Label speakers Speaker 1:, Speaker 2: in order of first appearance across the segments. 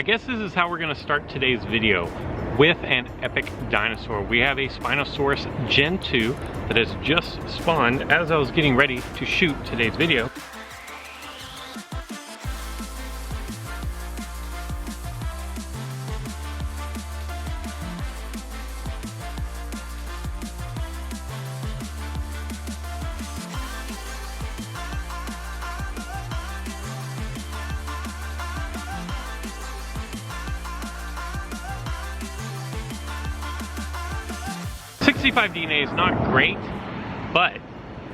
Speaker 1: guess this is how we're gonna start today's video, with an epic dinosaur. We have a Spinosaurus Gen 2 that has just spawned as I was getting ready to shoot today's video. DNA is not great, but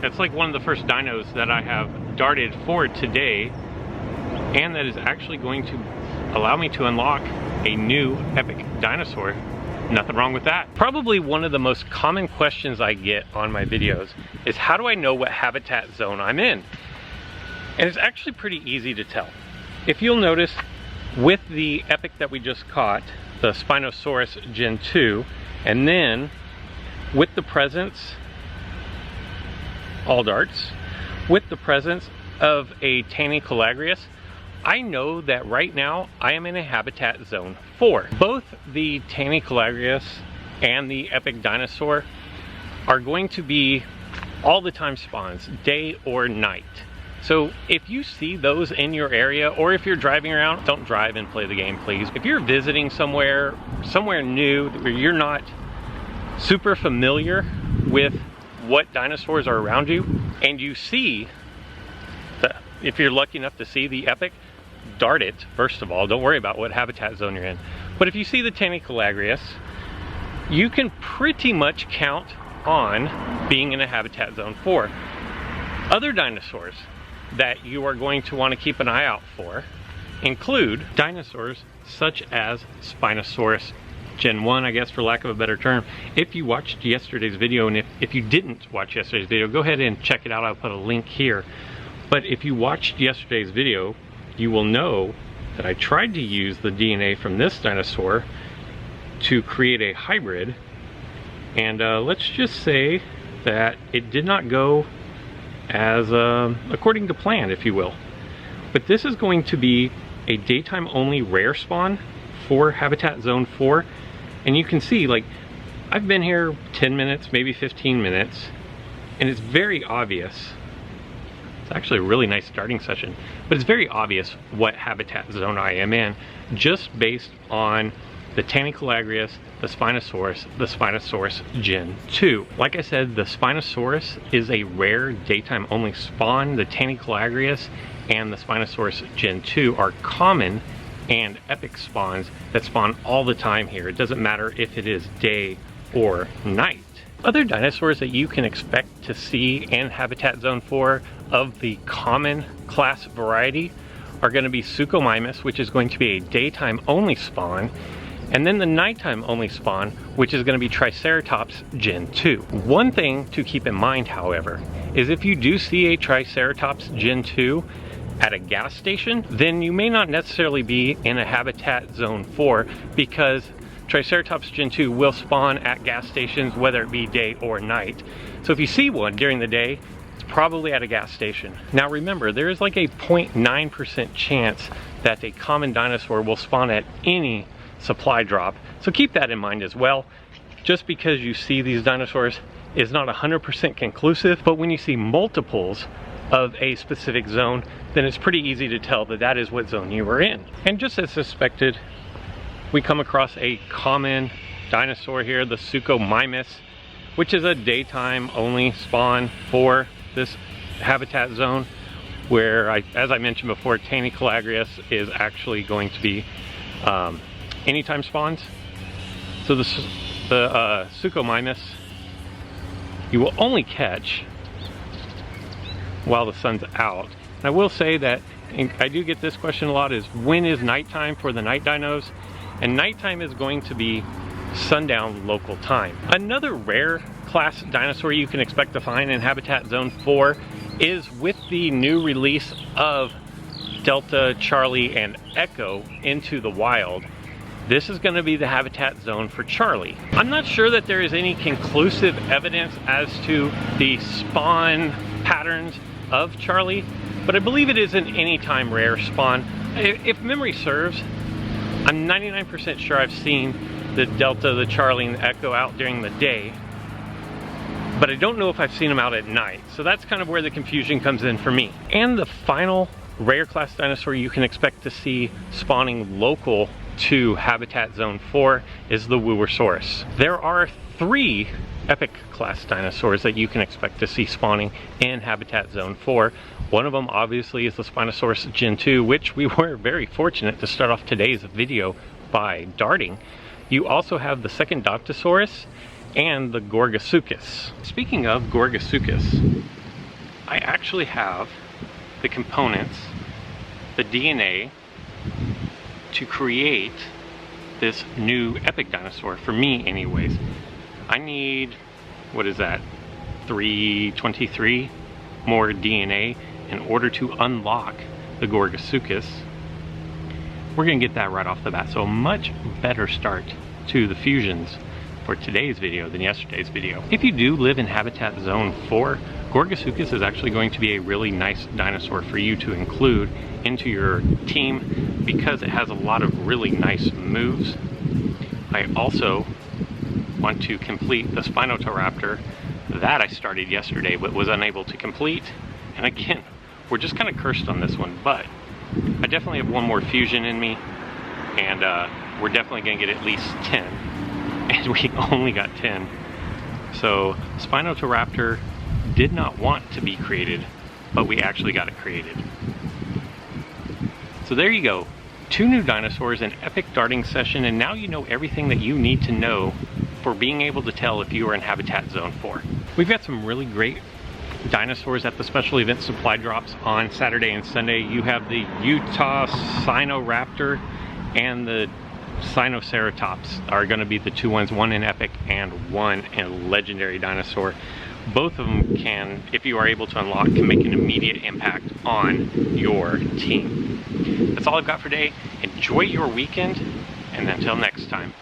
Speaker 1: that's like one of the first dinos that I have darted for today, and that is actually going to allow me to unlock a new epic dinosaur. Nothing wrong with that. Probably one of the most common questions I get on my videos is, how do I know what habitat zone I'm in? And it's actually pretty easy to tell. If you'll notice, with the epic that we just caught, the Spinosaurus Gen 2, and then with the presence, all darts, with the presence of a Tanicolagrius, I know that right now I am in a habitat zone 4. Both the Tanicolagrius and the epic dinosaur are going to be all the time spawns, day or night. So if you see those in your area, or if you're driving around, don't drive and play the game, please. If you're visiting somewhere new where you're not super familiar with what dinosaurs are around you, and you see if you're lucky enough to see the epic, dart it first of all. Don't worry about what habitat zone you're in. But if you see the Tanicolagrius, you can pretty much count on being in a habitat zone 4. Other dinosaurs that you are going to want to keep an eye out for include dinosaurs such as Spinosaurus Gen 1, I guess, for lack of a better term. If you watched yesterday's video, and if you didn't watch yesterday's video, go ahead and check it out. I'll put a link here. But if you watched yesterday's video, you will know that I tried to use the DNA from this dinosaur to create a hybrid, and let's just say that it did not go as according to plan, if you will. But this is going to be a daytime only rare spawn for habitat zone 4. And you can see, like, I've been here 10 minutes, maybe 15 minutes, and it's very obvious. It's actually a really nice starting session, but it's very obvious what habitat zone I am in, just based on the Tanicolagrius, the Spinosaurus Gen 2. Like I said, the Spinosaurus is a rare daytime only spawn. The Tanicolagrius and the Spinosaurus Gen 2 are common and epic spawns that spawn all the time here. It doesn't matter if it is day or night. Other dinosaurs that you can expect to see in habitat zone 4 of the common class variety are going to be Suchomimus, which is going to be a daytime only spawn, and then the nighttime only spawn, which is going to be Triceratops Gen 2. One thing to keep in mind, however, is if you do see a Triceratops Gen 2 at a gas station, then you may not necessarily be in a habitat zone 4, because Triceratops Gen 2 will spawn at gas stations whether it be day or night. So if you see one during the day, it's probably at a gas station. Now remember, there is like a 0.9% chance that a common dinosaur will spawn at any supply drop. So keep that in mind as well. Just because you see these dinosaurs is not 100% conclusive, but when you see multiples of a specific zone, then it's pretty easy to tell that that is what zone you were in. And just as suspected, we come across a common dinosaur here, the Suchomimus, which is a daytime only spawn for this habitat zone, where as I mentioned before, Tanicolagrius is actually going to be anytime spawns. So the Suchomimus you will only catch while the sun's out. And I will say that, and I do get this question a lot, is when is nighttime for the night dinos? And nighttime is going to be sundown local time. Another rare class dinosaur you can expect to find in habitat zone 4 is with the new release of Delta, Charlie, and Echo into the wild. This is going to be the habitat zone for Charlie. I'm not sure that there is any conclusive evidence as to the spawn patterns of Charlie, but I believe it is an anytime rare spawn. If memory serves, I'm 99% sure I've seen the Delta, the Charlie, and the Echo out during the day, but I don't know if I've seen them out at night. So that's kind of where the confusion comes in for me. And the final rare class dinosaur you can expect to see spawning local to Habitat Zone 4 is the Wooersaurus. There are 3 epic class dinosaurs that you can expect to see spawning in Habitat Zone 4. One of them obviously is the Spinosaurus Gen 2, which we were very fortunate to start off today's video by darting. You also have the second Doptosaurus and the Gorgosuchus. Speaking of Gorgosuchus, I actually have the components, the DNA, to create this new epic dinosaur, for me anyways. I need, what is that, 323 more DNA in order to unlock the Gorgosuchus. We're gonna get that right off the bat, so a much better start to the fusions for today's video than yesterday's video. If you do live in Habitat Zone 4, Gorgosuchus is actually going to be a really nice dinosaur for you to include into your team because it has a lot of really nice moves. I also want to complete the Spinotoraptor that I started yesterday but was unable to complete. And again, we're just kind of cursed on this one, but I definitely have one more fusion in me, and we're definitely gonna get at least 10. And we only got 10. So Spinotoraptor did not want to be created, but we actually got it created. So there you go. 2 new dinosaurs, an epic darting session, and now you know everything that you need to know for being able to tell if you are in Habitat Zone 4. We've got some really great dinosaurs at the special event supply drops on Saturday and Sunday. You have the Utah Sinoraptor and the Sinoceratops are going to be the 2 ones, one in epic and one in legendary dinosaur. Both of them can, if you are able to unlock, can make an immediate impact on your team. That's all I've got for today. Enjoy your weekend, and until next time.